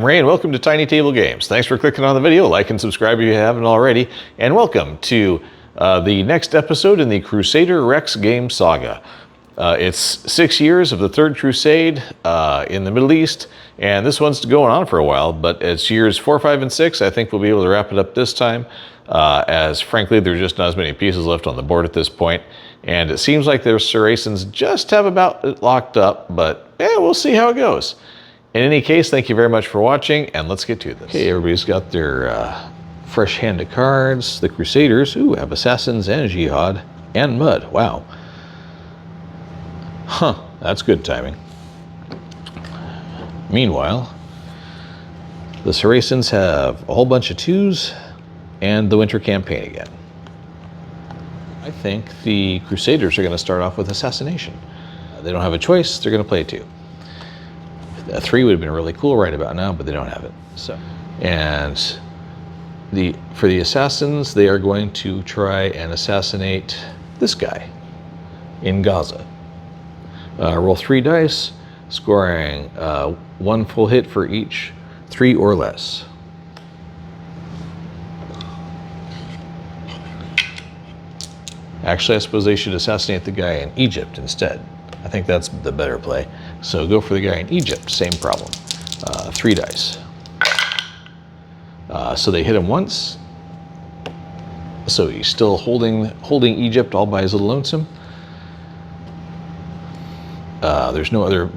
I'm Ray and welcome to TinyTableGames. Thanks for clicking on the video, like and subscribe if you haven't already, and welcome to the next episode in the Crusader Rex game saga. It's 6 years of the Third Crusade in the Middle East, and this one's going on for a while, but it's years 4, 5, and 6. I think we'll be able to wrap it up this time, as frankly, there's just not as many pieces left on the board at this point, and it seems like the Saracens just have about it locked up, but we'll see how it goes. In any case, thank you very much for watching, and let's get to this. Okay, everybody's got their fresh hand of cards. The Crusaders, have Assassins and Jihad, and Mud, wow. Huh, that's good timing. Meanwhile, the Saracens have a whole bunch of 2s and the Winter Campaign again. I think the Crusaders are going to start off with Assassination. They don't have a choice, they're going to play a 2. A 3 would have been really cool right about now, but they don't have it. So, and for the Assassins, they are going to try and assassinate this guy in Gaza. Roll 3 dice, scoring 1 full hit for each 3 or less. Actually, I suppose they should assassinate the guy in Egypt instead. I think that's the better play. So go for the guy in Egypt, same problem. 3 dice. So they hit him once. So he's still holding Egypt all by his little lonesome. There's no other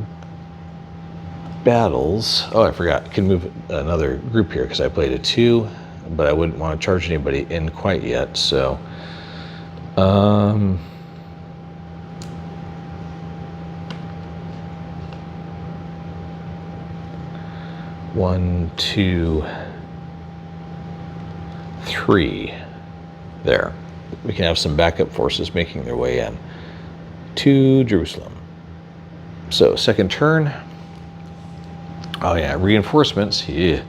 battles. Oh, I forgot. I can move another group here because I played a 2, but I wouldn't want to charge anybody in quite yet. So, 1, 2, 3. There. We can have some backup forces making their way in to Jerusalem. So, second turn. Oh yeah, reinforcements. Yeah.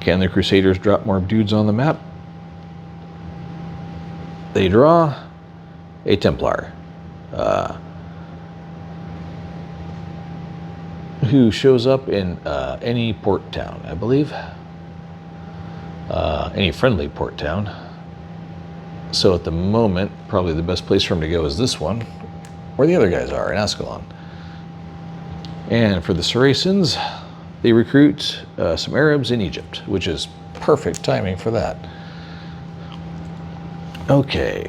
Can the Crusaders drop more dudes on the map? They draw a Templar. Who shows up in any port town, I believe. Any friendly port town. So at the moment, probably the best place for him to go is this one, where the other guys are, in Ascalon. And for the Saracens, they recruit some Arabs in Egypt, which is perfect timing for that. Okay.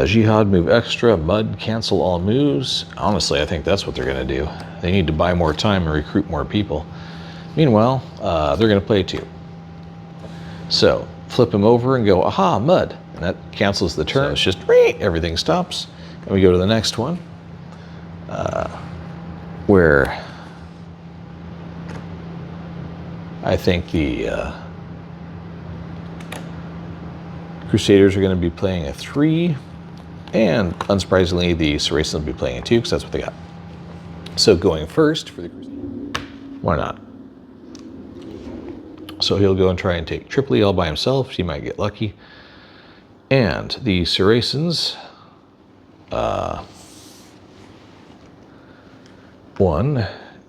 Jihad move extra, Mud cancel all moves. Honestly, I think that's what they're going to do. They need to buy more time and recruit more people. Meanwhile, they're going to play 2. So, flip him over and go, aha, Mud. And that cancels the turn. So it's just, everything stops. And we go to the next one, where I think the Crusaders are going to be playing a 3. And unsurprisingly, the Saracens will be playing a 2 because that's what they got. So going first for the Crusaders. Why not? So he'll go and try and take Tripoli all by himself. He might get lucky. And the Saracens, 1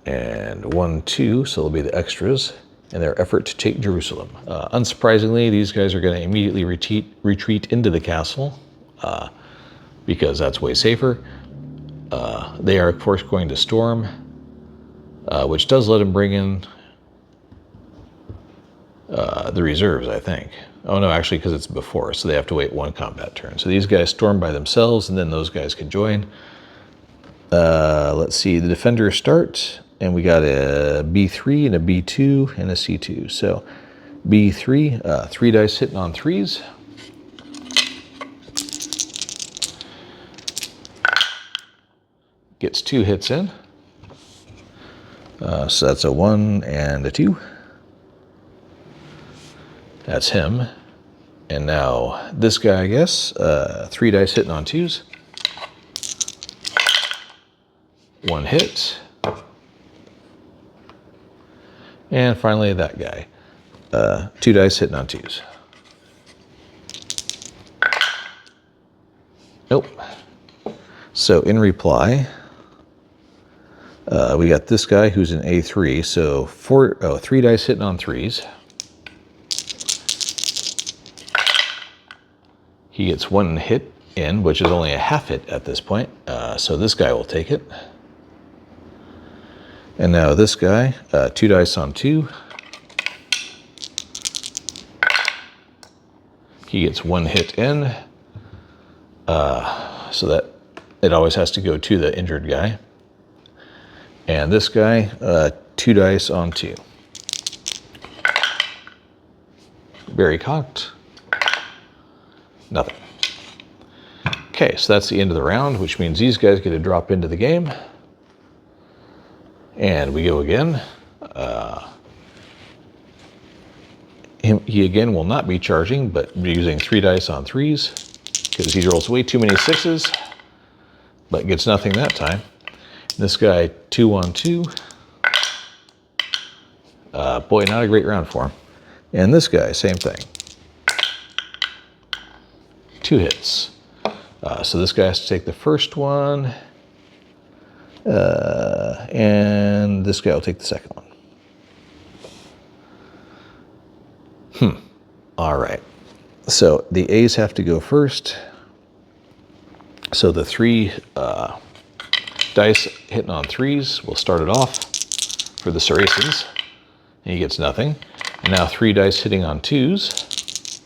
and 1, 2. So they'll be the extras in their effort to take Jerusalem. Unsurprisingly, these guys are going to immediately retreat into the castle. Because that's way safer. They are, of course, going to storm, which does let them bring in the reserves, I think. Oh, no, actually, because it's before, so they have to wait 1 combat turn. So these guys storm by themselves, and then those guys can join. Let's see, the defenders start, and we got a B3 and a B2 and a C2. So B3, 3 dice hitting on 3s. Gets 2 hits in. So that's a 1 and a 2. That's him. And now this guy, I guess, 3 dice hitting on 2s. 1 hit. And finally that guy. 2 dice hitting on 2s. Nope. So in reply, We got this guy who's an A3, so 3 dice hitting on 3s. He gets 1 hit in, which is only a half hit at this point, so this guy will take it. And now this guy, 2 dice on 2. He gets 1 hit in, so that it always has to go to the injured guy. And this guy, 2 dice on 2. Very cocked. Nothing. Okay, so that's the end of the round, which means these guys get to drop into the game. And we go again. He again will not be charging, but using 3 dice on 3s, because he rolls way too many 6s, but gets nothing that time. This guy, 2 on 2. Boy, not a great round for him. And this guy, same thing. 2 hits. So this guy has to take the first one. And this guy will take the second one. All right. So the A's have to go first. So the 3 dice hitting on 3s will start it off for the Saracens. He gets nothing. And now 3 dice hitting on 2s.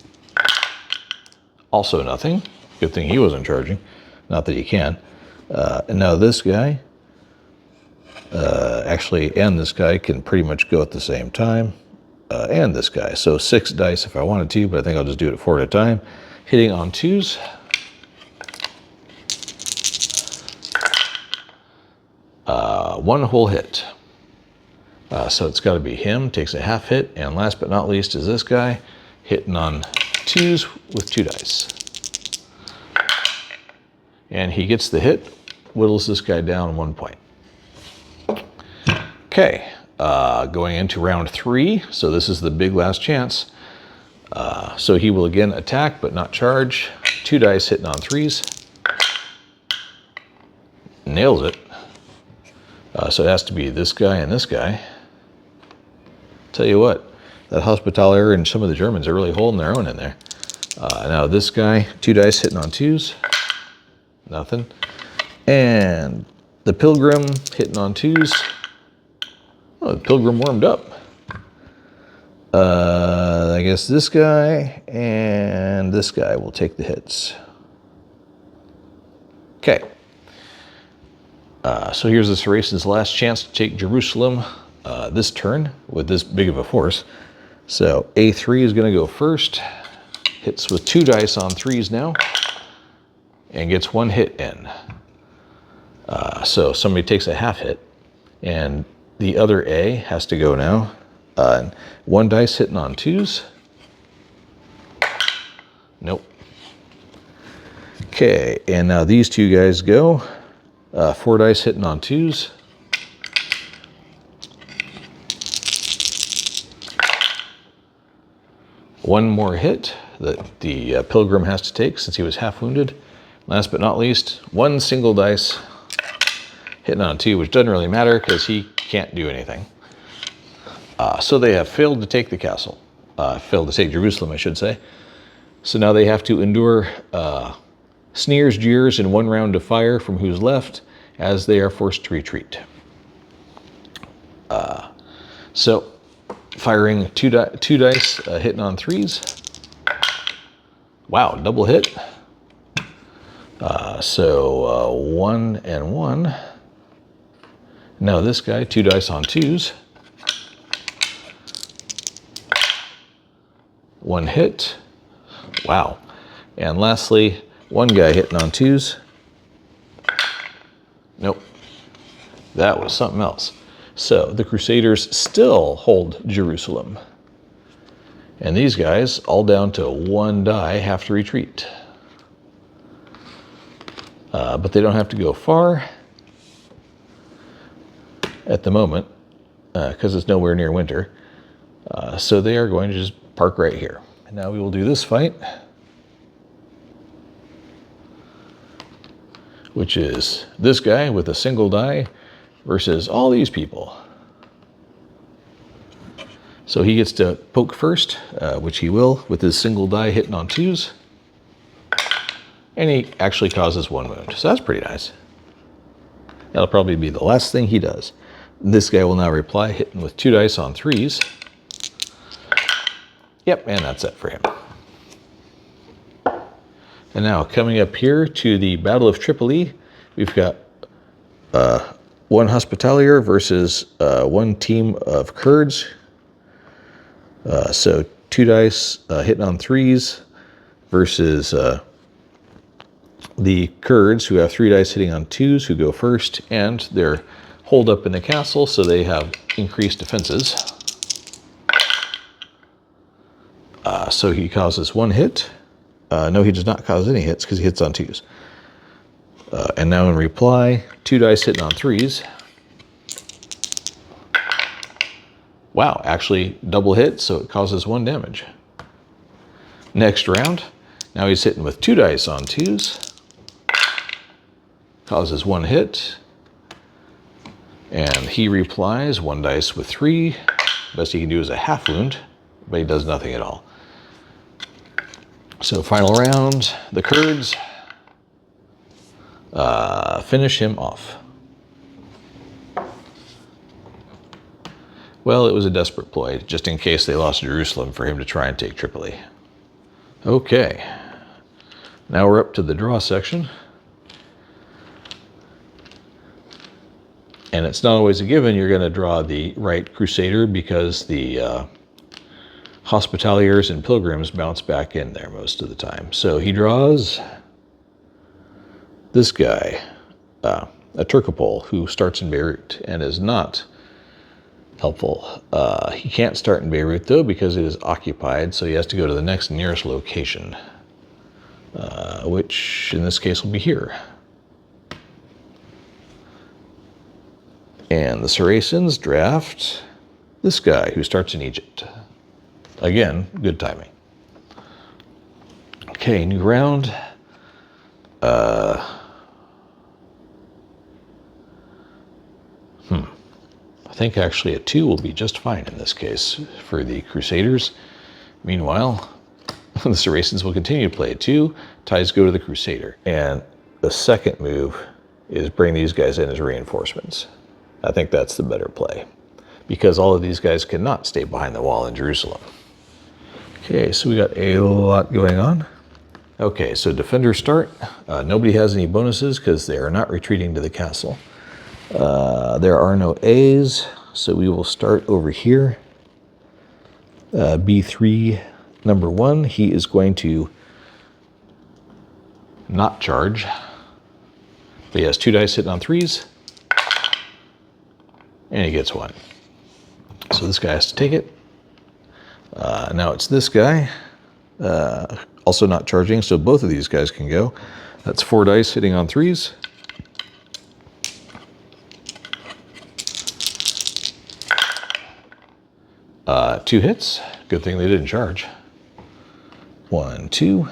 Also nothing. Good thing he wasn't charging. Not that he can. And now this guy, actually, and this guy can pretty much go at the same time. And this guy. So 6 dice if I wanted to, but I think I'll just do it 4 at a time. Hitting on 2s. One whole hit. So it's got to be him, takes a half hit, and last but not least is this guy, hitting on 2s with 2 dice. And he gets the hit, whittles this guy down 1 point. Okay, going into round 3, so this is the big last chance. So he will again attack, but not charge. 2 dice hitting on 3s. Nails it. So it has to be this guy and this guy. Tell you what, that Hospitaler and some of the Germans are really holding their own in there. Now this guy, 2 dice hitting on 2s. Nothing. And the Pilgrim hitting on 2s. Oh, the Pilgrim warmed up. I guess this guy and this guy will take the hits. Okay. So here's the Saracens' last chance to take Jerusalem this turn with this big of a force. So A3 is going to go first. Hits with 2 dice on 3s now. And gets 1 hit in. So somebody takes a half hit. And the other A has to go now. 1 dice hitting on 2s. Nope. Okay, and now these 2 guys go. 4 dice hitting on 2s. One more hit that the Pilgrim has to take since he was half wounded. Last but not least, 1 single dice hitting on 2, which doesn't really matter because he can't do anything. So they have failed to take the castle. Failed to take Jerusalem, I should say. So now they have to endure sneers, jeers, and 1 round of fire from who's left as they are forced to retreat. So firing 2 dice hitting on 3s. Wow, double hit. So 1 and 1. Now this guy, 2 dice on 2s. 1 hit. Wow. And lastly, 1 guy hitting on 2s. Nope. That was something else. So the Crusaders still hold Jerusalem. And these guys, all down to 1 die, have to retreat. But they don't have to go far at the moment because it's nowhere near winter. So they are going to just park right here. And now we will do this fight, which is this guy with a single die versus all these people. So he gets to poke first, which he will, with his single die hitting on 2s. And he actually causes 1 wound. So that's pretty nice. That'll probably be the last thing he does. This guy will now reply, hitting with 2 dice on 3s. Yep, and that's it for him. And now coming up here to the Battle of Tripoli, we've got 1 Hospitalier versus 1 team of Kurds. So 2 dice hitting on 3s versus the Kurds, who have 3 dice hitting on 2s, who go first, and they're holed up in the castle, so they have increased defenses. So he causes 1 hit. No, he does not cause any hits because he hits on 2s. And now in reply, 2 dice hitting on 3s. Wow, actually double hit, so it causes 1 damage. Next round, now he's hitting with 2 dice on 2s. Causes 1 hit. And he replies 1 dice with 3. Best he can do is a half wound, but he does nothing at all. So final round, the Kurds finish him off. Well, it was a desperate ploy, just in case they lost Jerusalem, for him to try and take Tripoli. Okay, now we're up to the draw section. And it's not always a given you're going to draw the right Crusader, because the Hospitaliers and Pilgrims bounce back in there most of the time. So he draws this guy, a Turcopole, who starts in Beirut and is not helpful. He can't start in Beirut, though, because it is occupied, so he has to go to the next nearest location, which in this case will be here. And the Saracens draft this guy, who starts in Egypt. Again, good timing. Okay, new round. I think actually a 2 will be just fine in this case for the Crusaders. Meanwhile, the Saracens will continue to play a 2. Ties go to the Crusader. And the second move is bring these guys in as reinforcements. I think that's the better play, because all of these guys cannot stay behind the wall in Jerusalem. Okay, so we got a lot going on. Okay, so defenders start. Nobody has any bonuses because they are not retreating to the castle. There are no A's, so we will start over here. B3, number 1, he is going to not charge. But he has 2 dice hitting on 3s, and he gets 1. So this guy has to take it. Now it's this guy, also not charging, so both of these guys can go. That's 4 dice hitting on 3s. Two hits. Good thing they didn't charge. 1, 2.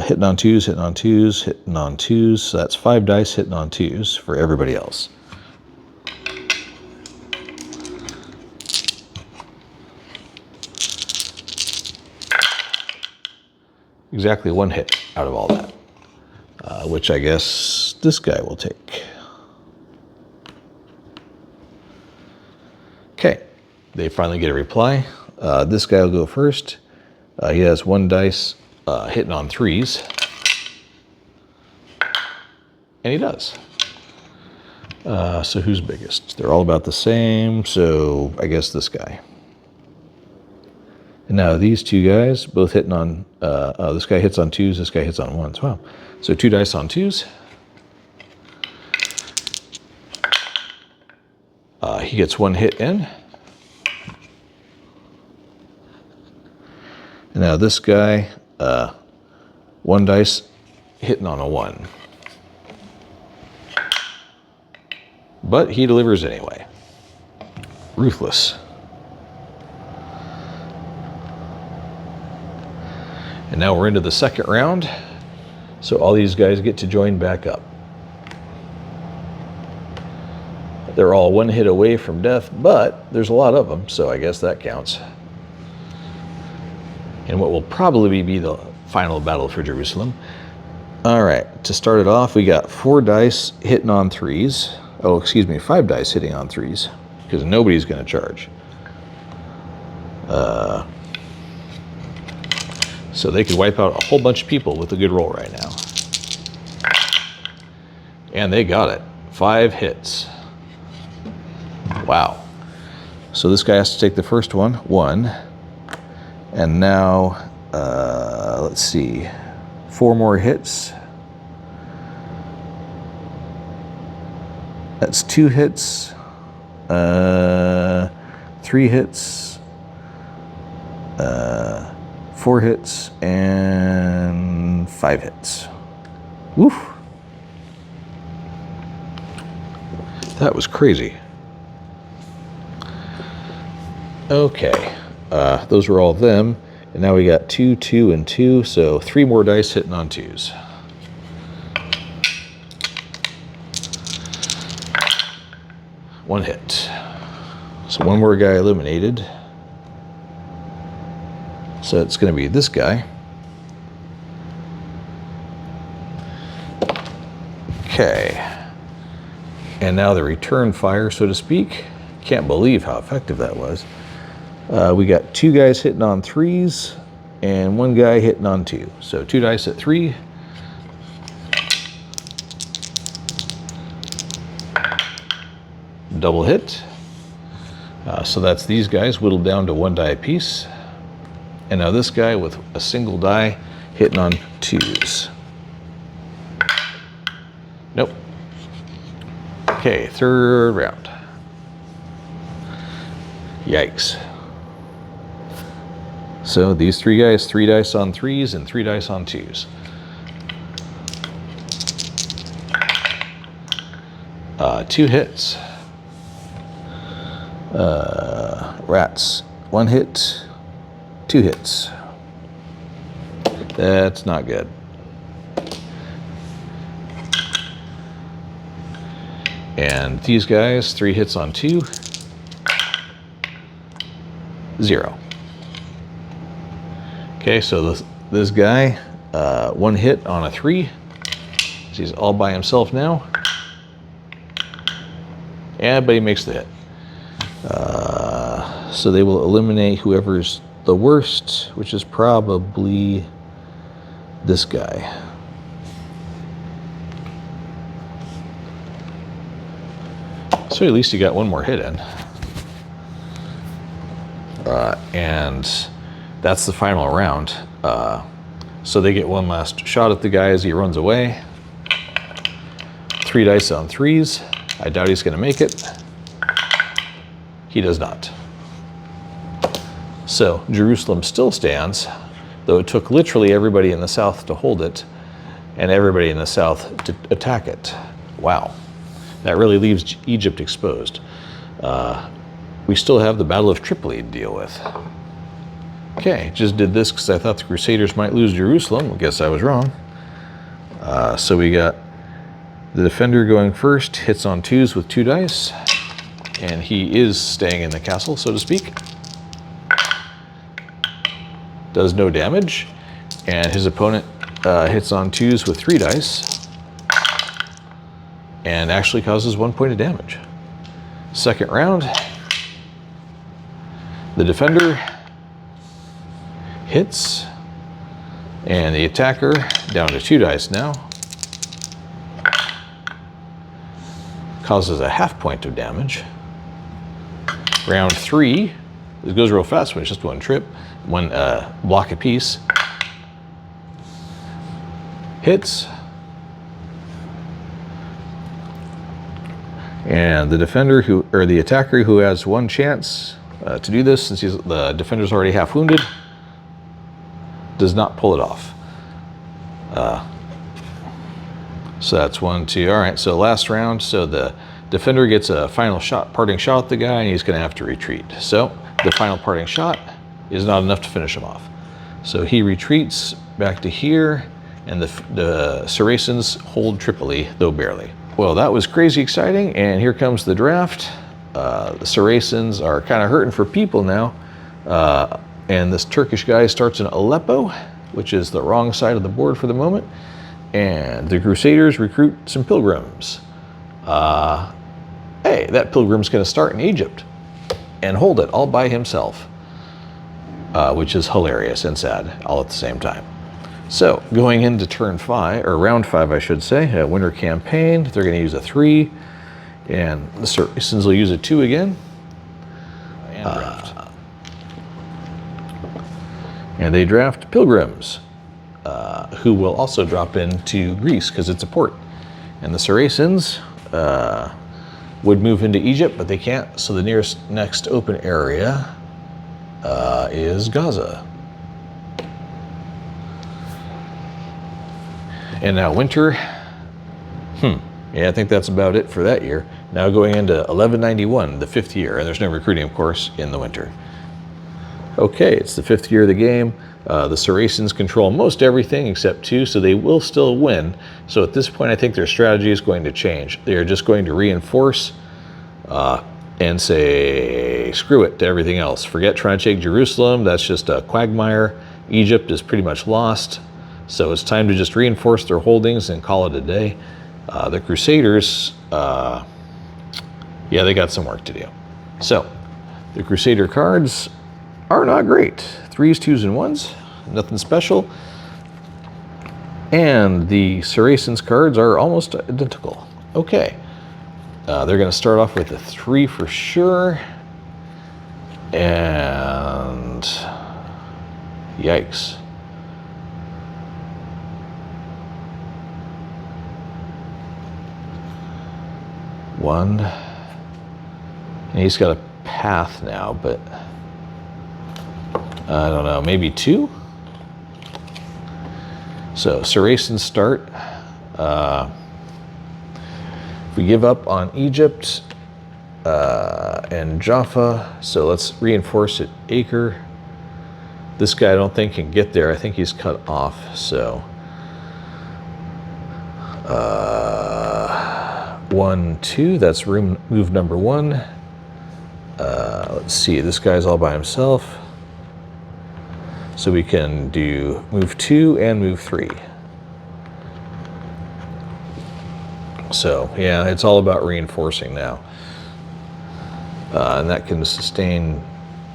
Hitting on 2s, hitting on 2s, hitting on 2s. So that's 5 dice hitting on 2s for everybody else. Exactly 1 hit out of all that, which I guess this guy will take. Okay, they finally get a reply. This guy will go first. He has 1 dice hitting on 3s, and he does. So who's biggest? They're all about the same, so I guess this guy. And now these 2 guys, both hitting on, this guy hits on 2s, this guy hits on 1s. Wow. So 2 dice on 2s. He gets 1 hit in. And now this guy, 1 dice hitting on a 1. But he delivers anyway. Ruthless. And now we're into the second round. So all these guys get to join back up. They're all one hit away from death, but there's a lot of them, so I guess that counts. And what will probably be the final battle for Jerusalem. All right, to start it off, we got 4 dice hitting on 3s. Oh, excuse me, 5 dice hitting on 3s, because nobody's going to charge. So they could wipe out a whole bunch of people with a good roll right now. And they got it. 5 hits. Wow. So this guy has to take the first one. 1. And now, let's see. 4 more hits. That's 2 hits. 3 hits. 4 hits. And 5 hits. Woof. That was crazy. Okay, those were all them, and now we got 2, 2, and 2, so 3 more dice hitting on 2s. One hit. So 1 more guy eliminated. So it's going to be this guy. Okay. And now the return fire, so to speak. Can't believe how effective that was. We got 2 guys hitting on 3s and 1 guy hitting on 2. So 2 dice at 3. Double hit. So that's these guys whittled down to 1 die apiece. And now this guy with a single die hitting on 2s. Nope. Okay, 3rd round. Yikes. So these 3 guys, 3 dice on 3s and 3 dice on 2s. 2 hits. Rats. 1 hit, 2 hits. That's not good. And these guys, 3 hits on 2. 0. Okay, so this guy, 1 hit on a 3. He's all by himself now. Yeah, but he makes the hit. So they will eliminate whoever's the worst, which is probably this guy. So at least you got 1 more hit in. And that's the final round. So they get 1 last shot at the guy as he runs away. 3 dice on 3s. I doubt he's going to make it. He does not. So Jerusalem still stands, though it took literally everybody in the south to hold it and everybody in the south to attack it. Wow. That really leaves Egypt exposed. We still have the Battle of Tripoli to deal with. Okay, just did this because I thought the Crusaders might lose Jerusalem. I guess I was wrong. So we got the defender going first, hits on 2s with 2 dice, and he is staying in the castle, so to speak. Does no damage, and his opponent hits on 2s with 3 dice, and actually causes 1 point of damage. Second round, the defender hits, and the attacker down to 2 dice now, causes a half point of damage. Round 3, this goes real fast when it's just 1 trip, 1 block apiece. Hits. And the defender or the attacker who has 1 chance to do this, since the defender's already half wounded, does not pull it off. So that's 1, 2. All right, so last round. So the defender gets a final shot, parting shot at the guy, and he's going to have to retreat. So the final parting shot is not enough to finish him off. So he retreats back to here, and the Saracens hold Tripoli, though barely. well, that was crazy exciting, and here comes the draft. The Saracens are kind of hurting for people now, and this Turkish guy starts in Aleppo, which is the wrong side of the board for the moment, and the Crusaders recruit some pilgrims. Hey, that pilgrim's going to start in Egypt and hold it all by himself, which is hilarious and sad all at the same time. So going into turn 5, or round 5, I should say, winter campaign, they're going to use a 3, and the Saracens will use a 2 again. And draft. And they draft pilgrims, who will also drop into Greece because it's a port. And the Saracens would move into Egypt, but they can't, so the next open area is Gaza. And now winter, yeah, I think that's about it for that year. Now going into 1191, the 5th year, and there's no recruiting, of course, in the winter. Okay, it's the 5th year of the game. The Saracens control most everything except 2, so they will still win. So at this point, I think their strategy is going to change. They are just going to reinforce and say, screw it to everything else. Forget trying to take Jerusalem. That's just a quagmire. Egypt is pretty much lost. So it's time to just reinforce their holdings and call it a day. The Crusaders, yeah, they got some work to do. So the Crusader cards are not great. 3s, 2s, and 1s, nothing special. And the Saracens cards are almost identical. Okay, they're going to start off with a 3 for sure. And yikes. One, and he's got a path now, but I don't know, maybe 2? So Saracens start. If we give up on Egypt and Jaffa, so let's reinforce at Acre. This guy I don't think can get there. I think he's cut off, so 1, 2, that's move number 1. Let's see, this guy's all by himself. So we can do move 2 and move 3. So yeah, it's all about reinforcing now. And that can sustain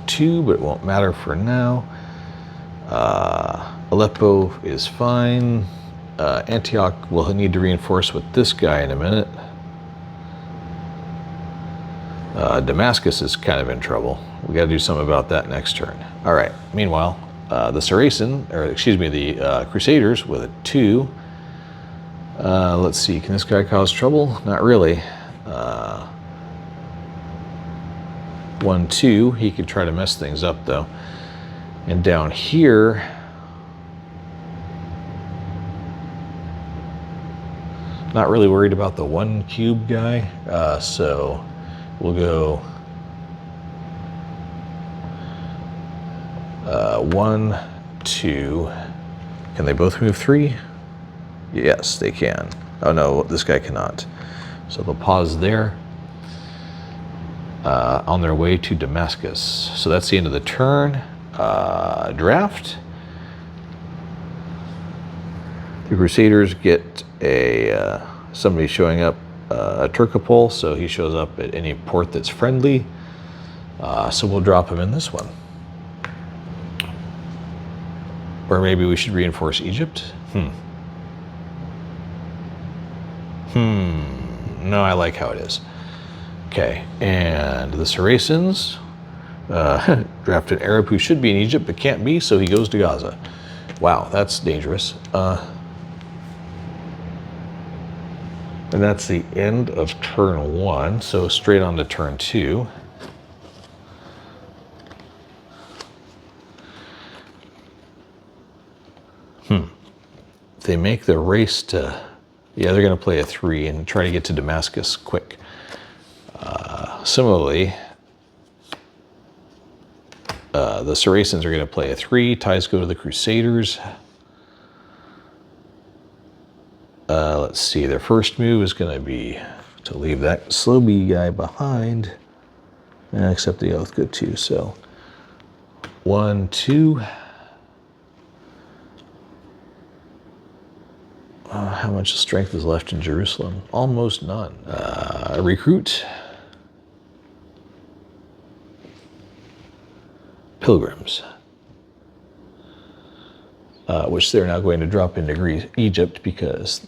2, but it won't matter for now. Aleppo is fine. Antioch will need to reinforce with this guy in a minute. Damascus is kind of in trouble. We got to do something about that next turn. All right. Meanwhile, the Crusaders with a 2. Let's see. Can this guy cause trouble? Not really. 1, 2. He could try to mess things up though. And down here, not really worried about the 1 cube guy. So we'll go 1, 2. Can they both move 3? Yes, they can. Oh no, this guy cannot. So they'll pause there on their way to Damascus. So that's the end of the turn. Draft. The Crusaders get a somebody showing up, a Turkopol, so he shows up at any port that's friendly. So we'll drop him in this one. Or maybe we should reinforce Egypt. No, I like how it is. Okay, and the Saracens draft an Arab who should be in Egypt but can't be, so he goes to Gaza. Wow, that's dangerous. And that's the end of turn 1, so straight on to turn 2. They make the race to, yeah, they're going to play a 3 and try to get to Damascus quick. Similarly, the Saracens are going to play a 3. Ties go to the Crusaders. Let's Let's see, their first move is going to be to leave that slow bee guy behind. Except the oath go 2, so 1, 2. How much strength is left in Jerusalem? Almost none. Recruit. Pilgrims. Which they're now going to drop into Egypt because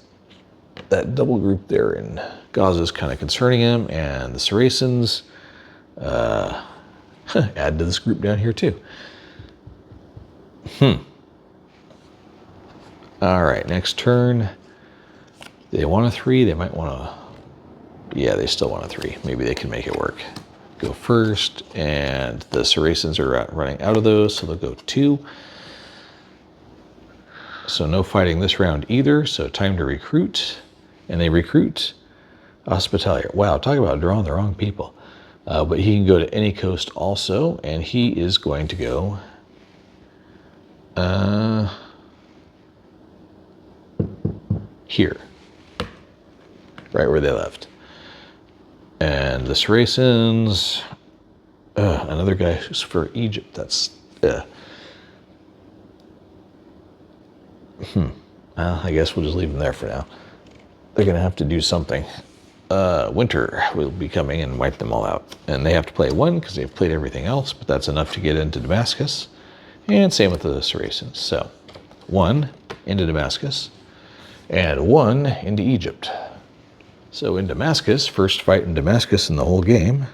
that double group there in Gaza is kind of concerning him, and the Saracens add to this group down here too. All right, next turn. They want a 3. They might want to. Yeah, they still want a 3. Maybe they can make it work. Go first, and the Saracens are running out of those, so they'll go 2. So no fighting this round either. So time to recruit, and they recruit Hospitalier. Wow, talk about drawing the wrong people. But he can go to any coast also, and he is going to go here, right where they left. And the Saracens, another guy who's for Egypt. That's I guess we'll just leave them there for now. They're gonna have to do something. Winter will be coming and wipe them all out. And they have to play 1 because they've played everything else, but that's enough to get into Damascus. And same with the Saracens. So 1 into Damascus and 1 into Egypt. So in Damascus, first fight in Damascus in the whole game.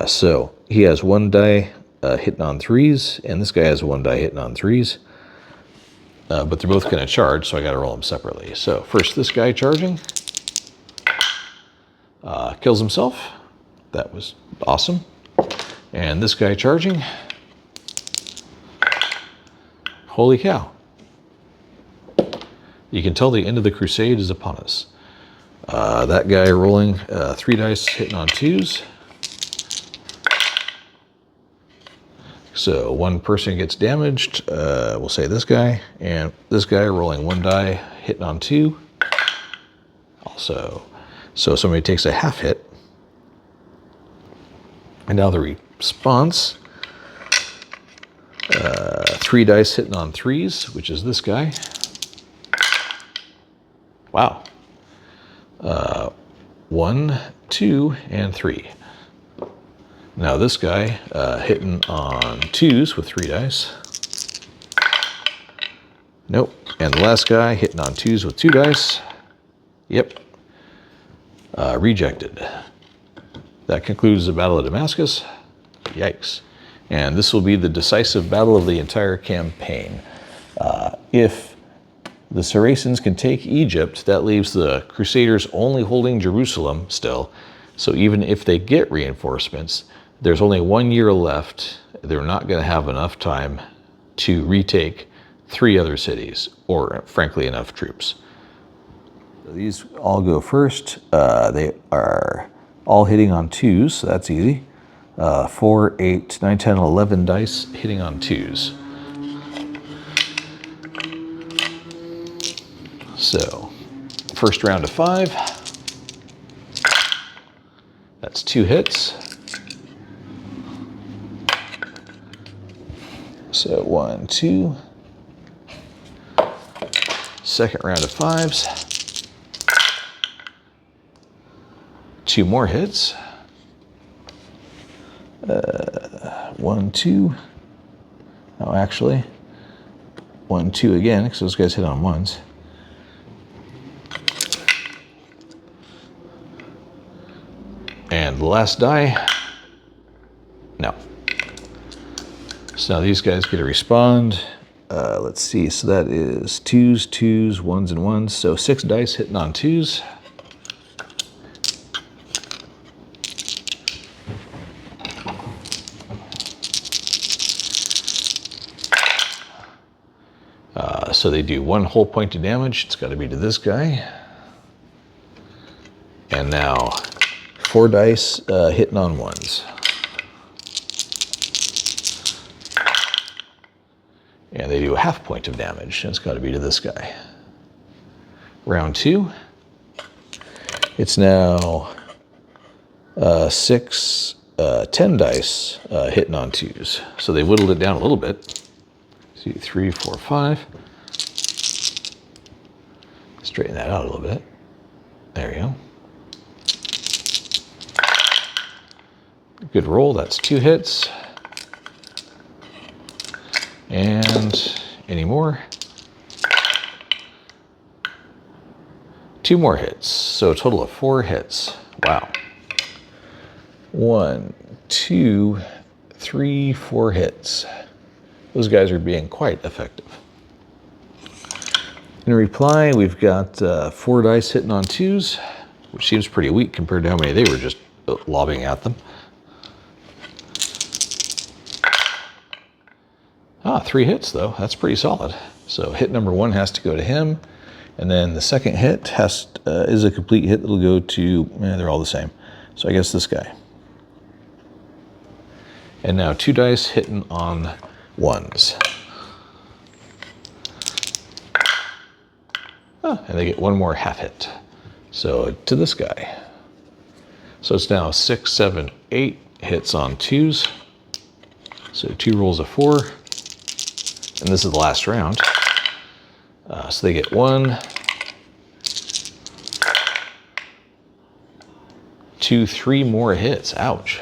So he has 1 die hitting on 3s, and this guy has 1 die hitting on 3s. But they're both going to charge, so I got to roll them separately. So first this guy charging. Kills himself. That was awesome. And this guy charging. Holy cow. You can tell the end of the crusade is upon us. That guy rolling 3 dice hitting on 2s. So 1 person gets damaged. We'll say this guy. And this guy rolling 1 die hitting on 2. Also. So somebody takes a half hit. And now the response. 3 dice hitting on 3s, which is this guy. Wow. 1, 2, and 3. Now this guy hitting on 2s with 3 dice. Nope. And the last guy hitting on 2s with 2 dice. Yep. Rejected. That concludes the Battle of Damascus. Yikes. And this will be the decisive battle of the entire campaign. If the Saracens can take Egypt, that leaves the Crusaders only holding Jerusalem still. So even if they get reinforcements, there's only 1 year left. They're not going to have enough time to retake 3 other cities, or frankly enough troops. So these all go first. They are all hitting on 2s, so that's easy. 4, 8, 9, 10, 11 dice hitting on 2s. So, first round of 5. That's 2 hits. So 1, 2. Second round of 5s. 2 more hits. 1, 2. Oh, actually, 1, 2 again, because those guys hit on 1s. And the last die, no. So now these guys get to respond. Let's see, so that is 2s, 2s, 1s, and 1s. So 6 dice hitting on 2s. So they do 1 whole point of damage. It's got to be to this guy. And now 4 dice hitting on 1s. And they do a half point of damage. And it's got to be to this guy. Round 2. It's now 10 dice hitting on 2s. So they whittled it down a little bit. See, 3, 4, 5. Straighten that out a little bit. There you go. Good roll, that's 2 hits. And any more? 2 more hits, so a total of 4 hits. Wow. 1, 2, 3, 4 hits. Those guys are being quite effective. In reply, we've got 4 dice hitting on 2s, which seems pretty weak compared to how many they were just lobbing at them. 3 hits though, that's pretty solid. So hit number 1 has to go to him, and then the second hit is a complete hit that'll go to, they're all the same. So I guess this guy. And now 2 dice hitting on 1s. And they get 1 more half hit. So to this guy. So it's now 6, 7, 8 hits on 2s. So 2 rolls of 4. And this is the last round. So they get 1, 2, 3 more hits. Ouch.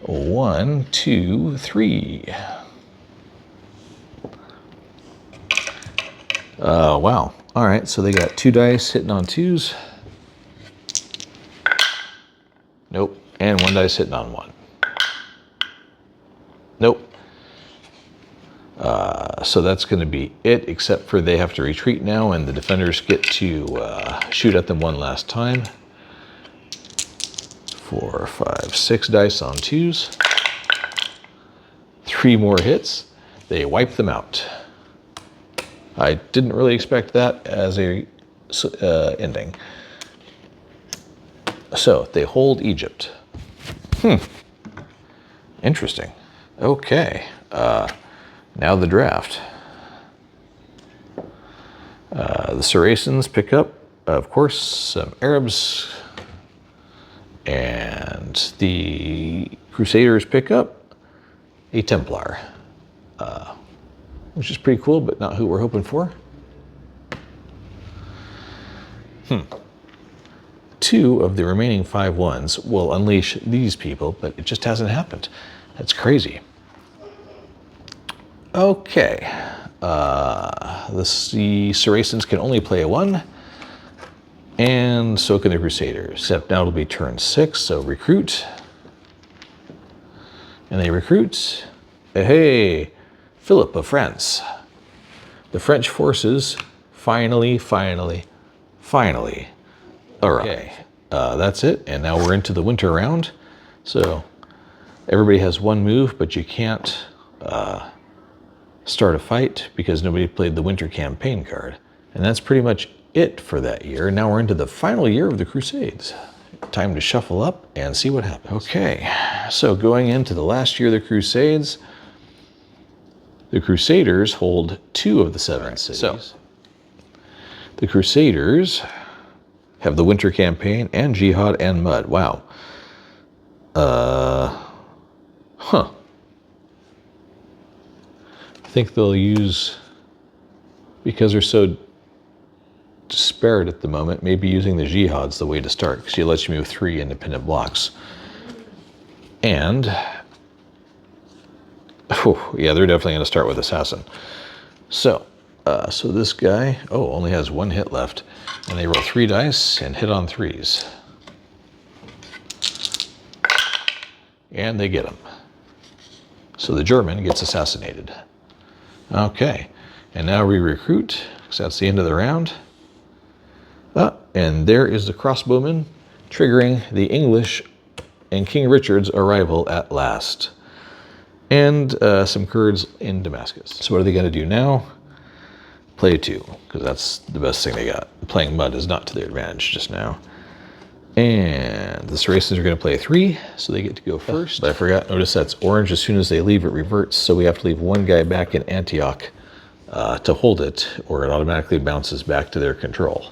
1, 2, 3. Wow. All right, so they got 2 dice hitting on 2s. Nope. And 1 dice hitting on 1. Nope. So that's going to be it, except for they have to retreat now, and the defenders get to shoot at them 1 last time. 4, 5, 6 dice on 2s. 3 more hits. They wipe them out. I didn't really expect that as a ending. So they hold Egypt. Interesting. Okay. Now the draft. The Saracens pick up, of course, some Arabs, and the Crusaders pick up a Templar, which is pretty cool, but not who we're hoping for. 2 of the remaining 5 ones will unleash these people, but it just hasn't happened. That's crazy. Okay, the Saracens can only play a 1, and so can the Crusaders, except now it'll be turn 6, so recruit. And they recruit, hey, Philip of France. The French forces finally arrive. Okay, that's it, and now we're into the winter round. So everybody has 1 move, but you can't start a fight because nobody played the winter campaign card. And that's pretty much it for that year. Now we're into the final year of the Crusades. Time to shuffle up and see what happens. Okay, so going into the last year of the Crusades, the Crusaders hold 2 of the 7 cities. So the Crusaders have the winter campaign and jihad and mud. Wow. I think they'll use, because they're so disparate at the moment, maybe using the jihad's the way to start, because it lets you move 3 independent blocks. And, yeah, they're definitely going to start with assassin. So, so this guy, only has 1 hit left, and they roll 3 dice and hit on 3s. And they get him. So the German gets assassinated. Okay, and now we recruit, because that's the end of the round. And there is the crossbowman, triggering the English and King Richard's arrival at last. And some Kurds in Damascus. So what are they going to do now? Play 2, because that's the best thing they got. Playing mud is not to their advantage just now. And the Saracens are going to play 3, so they get to go first. But I forgot, notice that's orange. As soon as they leave, it reverts, so we have to leave 1 guy back in Antioch to hold it, or it automatically bounces back to their control.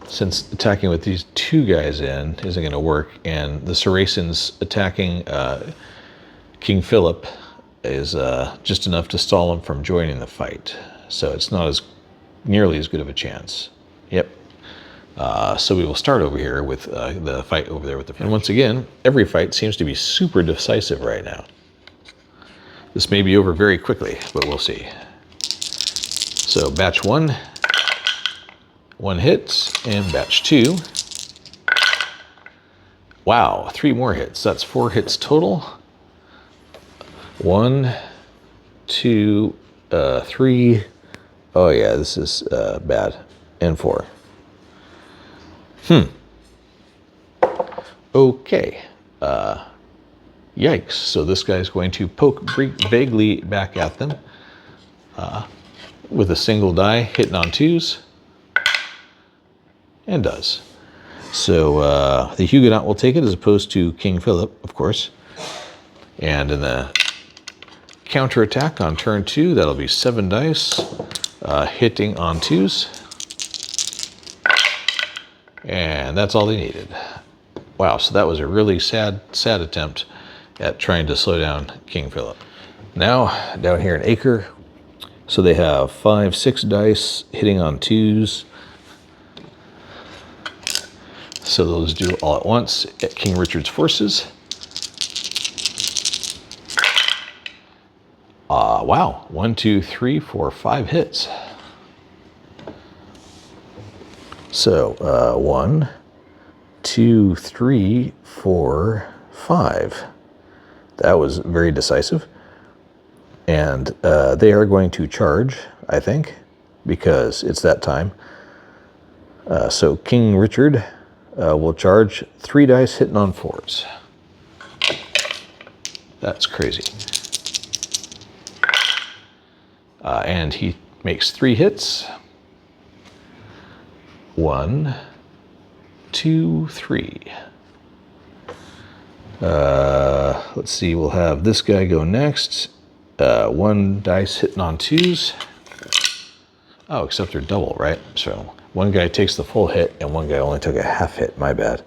since attacking with these two guys in isn't going to work, and the Saracens attacking King Philip is just enough to stall him from joining the fight. So it's not as nearly as good of a chance. Yep. So we will start over here with the fight over there with the... And once again, every fight seems to be super decisive right now. This may be over very quickly, but we'll see. So batch 1, 1 hit, and batch 2. Wow, 3 more hits. That's 4 hits total. 1, 2, 3. Oh yeah, this is bad. And 4. Okay. Yikes. So this guy's going to poke vaguely back at them with a single die, hitting on 2s. And does. So the Huguenot will take it as opposed to King Philip, of course. And in the counterattack on turn 2, that'll be 7 dice, hitting on 2s. And that's all they needed. Wow, so that was a really sad attempt at trying to slow down King Philip. Now, down here in Acre, so they have 5, 6 dice hitting on 2s. So those do all at once at King Richard's forces. Wow, 1, 2, 3, 4, 5 hits. So 1, 2, 3, 4, 5. That was very decisive. And they are going to charge, I think, because it's that time. So King Richard will charge 3 dice hitting on 4s. That's crazy. And he makes 3 hits. 1, 2, 3. Let's see, we'll have this guy go next. 1 dice hitting on 2s. Oh, except they're double, right? So one guy takes the full hit and one guy only took a half hit, my bad.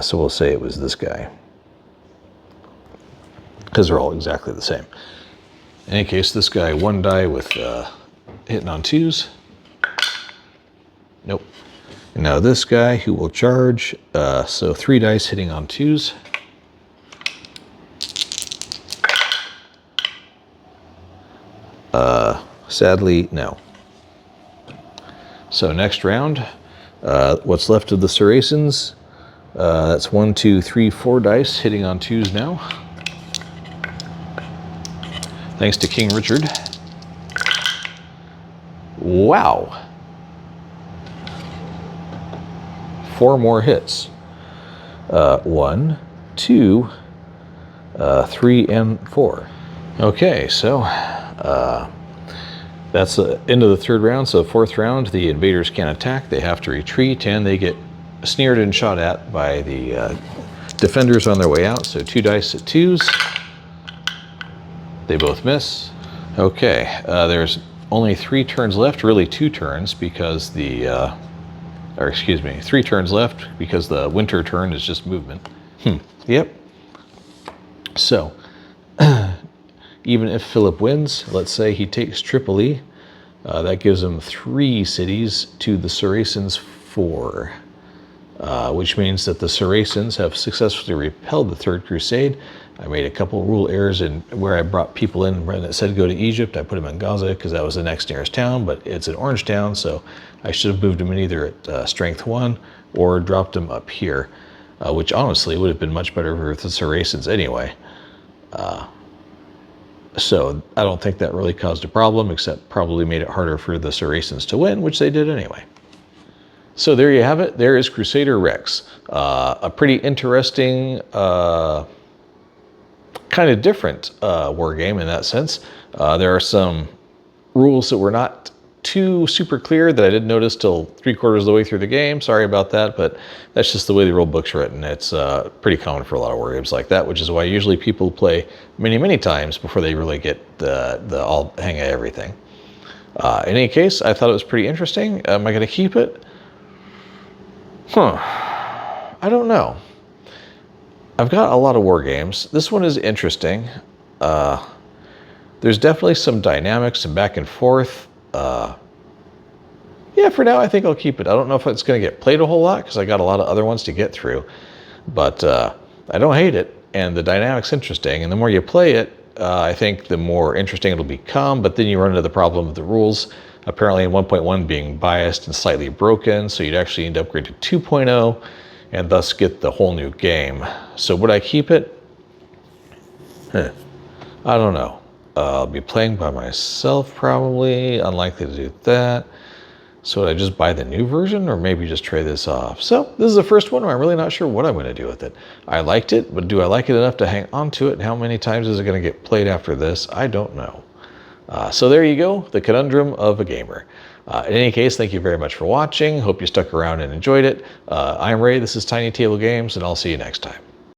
So we'll say it was this guy, because they're all exactly the same. In any case, this guy 1 die with hitting on 2s. Nope. And now this guy who will charge, so 3 dice hitting on 2s. Sadly, no. So next round, what's left of the Saracens, that's 1, 2, 3, 4 dice hitting on 2s now. Thanks to King Richard. Wow. 4 more hits. 1, 2, 3, and 4. Okay, so that's the end of the 3rd round. So 4th round, the invaders can't attack. They have to retreat, and they get sneered and shot at by the defenders on their way out. So 2 dice at 2s. They both miss. Okay, there's only 3 turns left, really 2 turns, because the, or excuse me, 3 turns left because the winter turn is just movement. Yep. So, even if Philip wins, let's say he takes Tripoli, that gives him 3 cities to the Saracens 4, which means that the Saracens have successfully repelled the Third Crusade. I made a couple rule errors in where I brought people in when it said go to Egypt. I put them in Gaza because that was the next nearest town, but it's an orange town, so I should have moved them in either at strength 1 or dropped them up here, which honestly would have been much better for the Saracens anyway. So I don't think that really caused a problem, except probably made it harder for the Saracens to win, which they did anyway. So there you have it. There is Crusader Rex. A pretty interesting, kind of different war game in that sense. There are some rules that were not too super clear that I didn't notice till 3/4 of the way through the game. Sorry about that, but that's just the way the rule book's written. It's pretty common for a lot of war games like that, which is why usually people play many times before they really get the all hang of everything. In any case, I thought it was pretty interesting. Am I going to keep it? I don't know. I've got a lot of war games. This one is interesting. There's definitely some dynamics and back and forth. Yeah, for now I think I'll keep it. I don't know if it's going to get played a whole lot because I got a lot of other ones to get through. But I don't hate it, and the dynamic's interesting. And the more you play it, I think the more interesting it'll become. But then you run into the problem of the rules. Apparently in 1.1 being biased and slightly broken, so you'd actually need to upgrade to 2.0 and thus get the whole new game. So would I keep it? I don't know. I'll be playing by myself probably, unlikely to do that. So would I just buy the new version or maybe just trade this off? So this is the first one where I'm really not sure what I'm going to do with it. I liked it, but do I like it enough to hang on to it? And how many times is it going to get played after this? I don't know. So there you go, the conundrum of a gamer. In any case, thank you very much for watching. Hope you stuck around and enjoyed it. I'm Ray, this is TinyTableGames, and I'll see you next time.